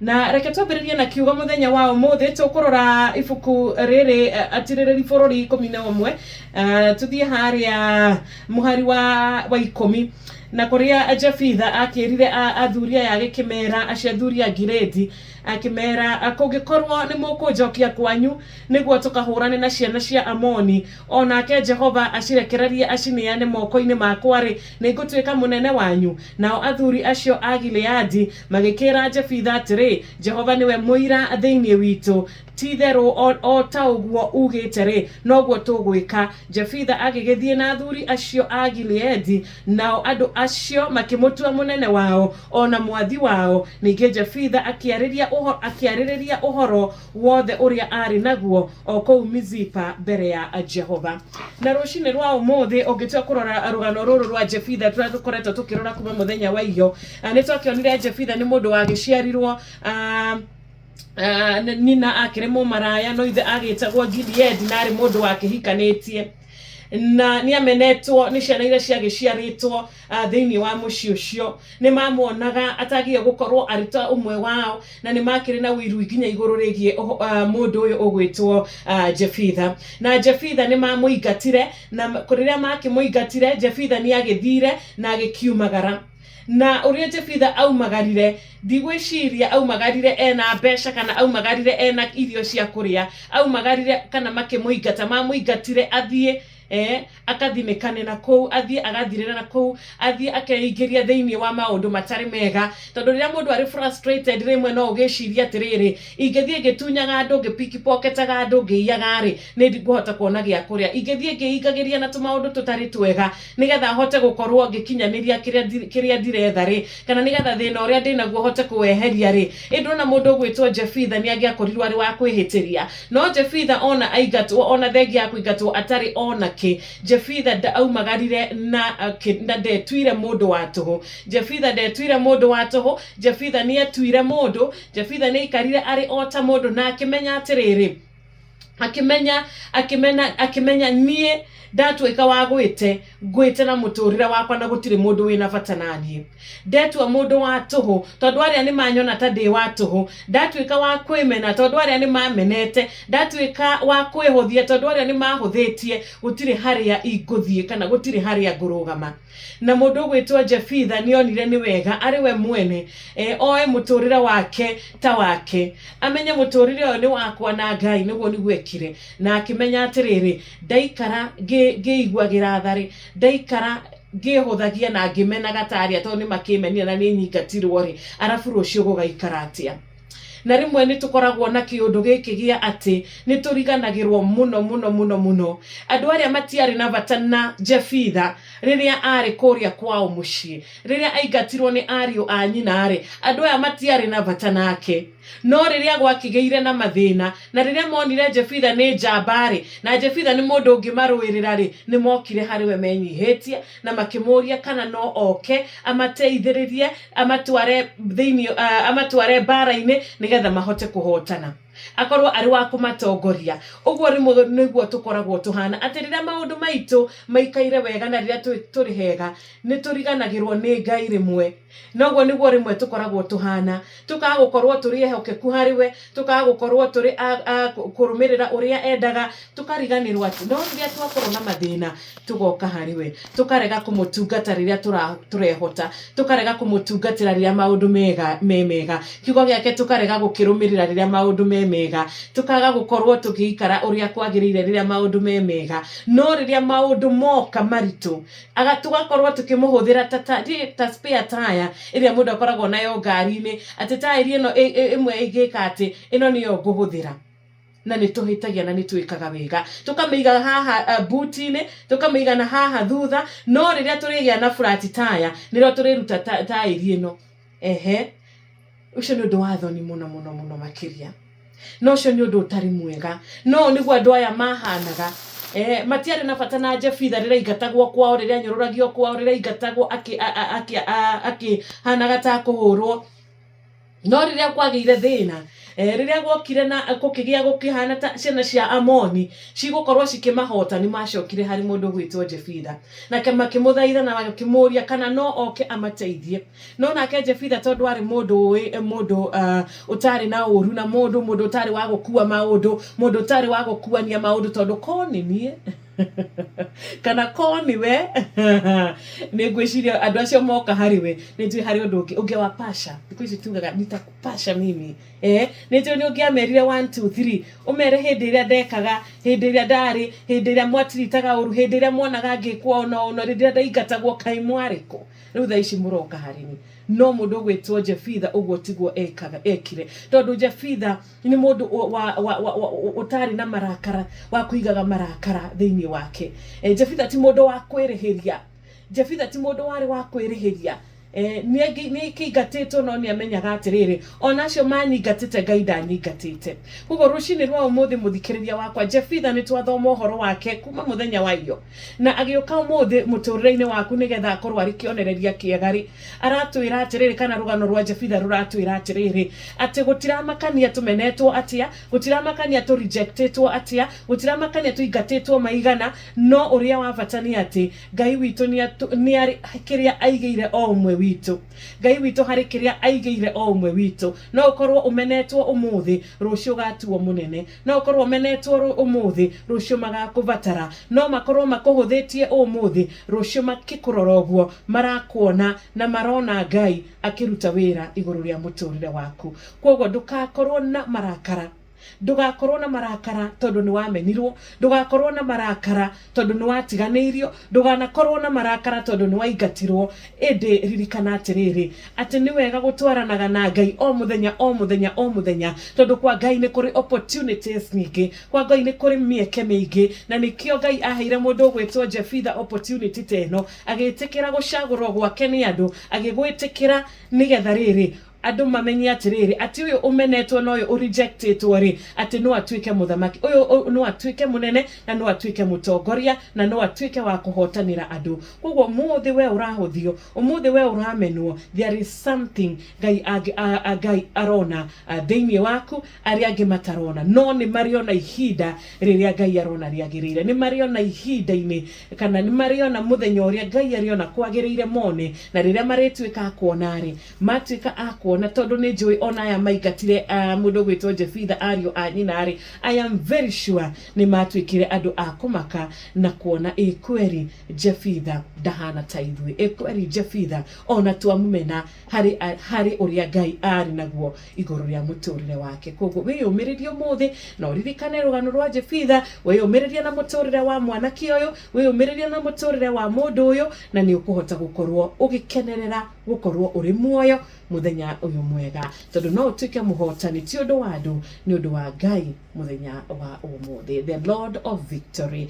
Na reke twambĩrĩrie na kiugo muthenya wa ũmũthĩ tũkũrora ibuku rĩrĩ atirĩrĩri bũrũri 11 tuthie harĩa mũhari wa 10 na kuria Jefitha akĩrire athuri aya agĩkĩmera acio athuri a Gileadi akĩmera kũngĩkorwo nĩ mũkũnjokia kwanyu nĩguo tukahũrane na ciana cia Amoni onake Jehova acirekererie acineane moko-inĩ makwa rĩ nĩngũtuĩka mũnene wanyu. Nao athuri acio a Gileadi magĩkĩra Jefitha atĩrĩ, Jehova niwe mũira thĩinĩ witũ, ti-itherũ o ta ũguo ugĩte rĩ noguo tũgwĩka. Jefitha agĩgĩthiĩ na athuri acio a Gileadi, nao andũ acio makĩmũtua mũnene wao ona mwathi wao. Ningĩ Jefitha akĩarĩrĩria ũhoro wothe ũrĩa arĩ naguo o kũu Mizipa mbere ya Jehova. Na rũcinĩ rwa ũmũthĩ ũngĩtua kũrora rũgano rũrũ rwa Jefitha tũrĩa tũkoretwo tũkĩrora kuma mũthenya wa iyo, nĩtwakĩonire Jefitha nĩ mũndũ wagĩciarirwo nyina akĩrĩ mũmaraya, no ithe agĩtagwo Gileadi na arĩ mũndũ wakĩhikanĩtie, na nĩamenetwo nĩ ciana iria ciagĩciarĩtwo thĩinĩ wa mũciĩ ũcio. Nĩmamuonaga atagiye gũkorwo arĩ ta ũmwe wao na nĩmakĩrĩ na wĩru nginya igũrũ rĩgiĩ mũndũ ũyũ ũgwĩtwo Jefitha. Na Jefitha nĩmamũingatire, na rĩrĩa makĩmũingatire Jefitha nĩagĩthire na agĩkiumagara. Na ũrĩa Jefitha aumagarire, ndigwĩciria aumagarire ena mbeca kana aumagarire ena irio cia kũrĩa, aumagarire kana makĩmũingata mamũingatire athiĩ akathinĩkane na kũu, athiĩ agathirĩra na kũu, athiĩ akeingĩria thĩinĩ wa maũndũ matarĩ mega. Tondũ rĩrĩa mũndũ arĩ frustrated rĩmwe no ũgĩciria atĩrĩrĩ, ingĩthiĩ ngĩtunyaga andũ, ngĩpickpocketaga andũ, ngĩiyaga rĩ nĩngũhota kuona gĩa kũrĩa, ingĩthiĩ ngĩingagĩria na tũmaũndũ tũtarĩ twega nĩgetha hote gũkorwo ngĩkinyanĩria kĩrĩa ndiretha rĩ, kana nĩgetha thĩna ũrĩa ndĩnaguo hote kũweheria rĩ. Ndona mũndũ ũgwĩtwo Jefitha nĩangĩakorirwo arĩ wa kwĩhĩtĩria, no Jefitha ona aingatwo, ona thengia ya kũingatwo atarĩ ona Jefitha aumagarire na ndetuire mũndũ wa tũhũ. Jefitha ndetuire mũndũ wa tũhũ, Jefitha nĩetuire mũndũ, Jefitha nĩaikarire arĩ o ta mũndũ na akĩmenya atĩrĩrĩ, akĩmenya niĩ ndatuĩka wa gwĩte na mũtũrĩre wakwa na gũtirĩ mũndũ wĩna bata naniĩ. Ndetua mũndũ wa tũhũ tondũ arĩa nĩmanyona ta ndĩ wa tũhũ, ndatuĩka wa kwĩmena tondũ arĩa nĩmamenete, ndatuĩka wa kwĩhũthia tondũ arĩa nĩmahũthĩtie, gũtirĩ harĩa ingũthiĩ kana gũtirĩ harĩa ngũrũgama. Na mũndũ ũgwĩtwo Jefitha nĩonire nĩ wega arĩ we mwene oe mũtũrĩre wake ta wake, amenye mũtũrĩre ũyũ nĩ wakwa na Ngai nĩguo nĩgwekire, na akĩmenya atĩrĩrĩ, ndaikara ngĩiguagĩra tharĩ, ndaikara ngĩhũthagia na ngĩmenaga tarĩa tondũ nĩmakĩmenia na nĩnyingatirwo rĩ arabu rũciũ gũgaikara atĩa. Na rĩmwe nĩtũkoragwo na kĩũndũ gĩkĩ gĩa atĩ nĩtũriganagĩrwo mũno. Andũ arĩa matiarĩ na bata na Jefitha rĩrĩa arĩ kũrĩa kwao mũciĩ, rĩrĩa aingatirwo nĩ ariũ a nyina rĩ, andũ aya matiarĩ na bata nake. No rĩrĩa gwakĩgĩire na mathĩna, na rĩrĩa monire Jefitha nĩ njamba rĩ, na Jefitha nĩ mũndũ ũngĩmarũĩrĩra rĩ, nĩmokire harĩ we menyihĩtie na makĩmũria kana no oke amateithĩrĩrie, amatware mbara-inĩ nĩgetha mahote kũhotana, akorwo arĩ wa kũmatongoria. Ũguo nĩguo tũkoragwo tũhana atĩ rĩrĩa maũndũ maitũ maikaire wega na rĩrĩa tũrĩ hega nĩtũriganagĩrwo nĩ Ngai rĩmwe. Noguo nĩguo rĩmwe tũkoragwo tũhana, tũkaga gũkorwo tũrĩ ehokeku harĩ we, tũkaga gũkorwo tũrĩ kũrũmĩrĩra ũrĩa endaga, tũkariganĩrwo atĩ no rĩrĩa twakorwo na mathĩna tũgoka harĩ we, tũkarega kũmũtungata rĩrĩa tũrehota, tũkarega kũmũtungatĩra rĩrĩa maũndũ mega, kiugo gĩake tũkarega gũkĩrũmĩrĩra rĩrĩa maũndũ mega, tũkaga gũkorwo tũgĩikara ũrĩa kwagĩrĩire rĩrĩa maũndũ mega. No rĩrĩa maũndũ moka maritũ tũgakorwo tũkĩmũhũthĩra ta spare tire ĩrĩa mũndũ akoragwo nayo ngari-inĩ, atĩ taĩri ĩno ĩmwe ĩngĩka atĩ ĩno nĩyo ngũhũthĩra, na nĩtũhĩtagia na nĩtwĩkaga wega, tũkamĩiga haha buti-inĩ, tũkamĩiga na haha thutha, no rĩrĩa tũrĩgĩa na flat tire nĩrĩo tũrĩruta taĩri ĩno. Ũcio nĩ ũndũ wa thoni mũno makĩria, no ũcio nĩ ũndũ ũtarĩ mwega. No nĩguo andũ aya mahanaga, matiarĩ na bata na Jefitha rĩrĩa aingatagwo kwao, rĩrĩa anyũrũragio kwao, rĩrĩa aingatagwo akĩhanaga ta kũhũrwo. no riria kwagire thina riria gwokire na kukigia gukihana ta ciana cia Amoni cigukorwo cikimahota ni macokire hari mundu gwitwo Jefitha na kama kimuthaitha na makimuria kana no oke amateithie no nake Jefitha tondu ari mundu utari na uru na mundu utari wa gukua maundu mundu utari wa gukuania maundu tondu koni nie kana koni we ni gwiciria andu acio moka hari we ni tui hari undu unge wa pasha because tugaga nitakupasha mimi ni tui ni ungiamerire 1 2 3 umere hindi ria ndekaga hindi ria ndari hindi ria mwatiritaga uru hindi ria mwonaga ngikwa ono rindia ndaigatagwo kai mwariko riu tha ici muroka hari ni no mundu gwitwo Jefitha uguo tiguo ekire tondu Jefitha ni mundu utari na marakara wa kuigaga marakara thiini wake Jefitha ti mundu wa kwirihiria Jefitha ti mundu wari wa kwirihiria ni kigatito no ni amenyaga atiriri onacio manyingatite Ngai ndanyingatite kugo rucini rwa umuthi muthikiriria wakwa Jefitha ni twathoma uhoro wake kuma muthenya wa iyo na agioka umuthi muturire-ini waku nigetha akorwo ari kionereria kiegari aratwira atiriri kana rugano rwa Jefitha ruratwira atiriri ati gutiramakania tumenetwo atia gutiramakania tu rejectetwo atia gutiramakania tuingatitwo maigana no uria wabatani ati Ngai witu ni ari kiria aigeire o umwe witu Ngai witu hari kiria aigeire o umwe witu no ukorwo umenetwo umuthi rucio gatuo munene no ukorwo umenetwo umuthi rucio magakubatara no makorwo makuhuthitie umuthi rucio makikuroroguo marakuona na marona Ngai akiruta wira iguru ria muturire waku koguo ndugakorwo na marakara ndugakorwo na marakara tondu ni wamenirwo ndugakorwo na marakara tondu ni watiganirio nduganakorwo na marakara tondu ni waingatirwo indi ririkana atiriri ati ni wega gutwaranaga na Ngai o muthenya tondu kwa Ngai ni kuri opportunities nyingi kwa Ngai ni kuri mieke mingi na nikio Ngai aheire mundu gwitwo Jefitha opportunity teno agitikira gucagurwo gwake ni andu agigwitikira nigetha riri andu mamenye atiriri ati uyu umenetwo no uyu rejectetwo ri ati no atuike muthamaki uyu no atuike munene na no atuike mutongoria na no atuike wa kuhotanira andu koguo muthi we urahuthio umuthi we uramenwo there is something Ngai arona thiini waku aria angi matarona no ni mariona ihinda riria Ngai arona riagirire ni mariona ihinda-ini kana ni mariona muthenya uria Ngai ariona kwagirire mone na riria marituika akuona ri matuika akuona na tondu ni njui ona aya maigatire mundu gwitwo Jefitha ario anyina ri I am very sure ni matwikire andu akumaka na kuona kweri Jefitha ndahana ta ithui kweri Jefitha ona twamumena hari uria Ngai ari naguo iguru ria muturire wake koguo wiyumiririe muthi na uririkane rugano rwa Jefitha wiyumiririe na muturire wa mwanaki uyu wiyumiririe na muturire wa mundu uyu na ni ukuhota gukorwo ugikenerera gukorwo uri muoyo muthenya uyu mwega tondu no utuike muhotani ti undu wa andu ni undu wa Ngai muthenya wa umuthi the Lord of victory.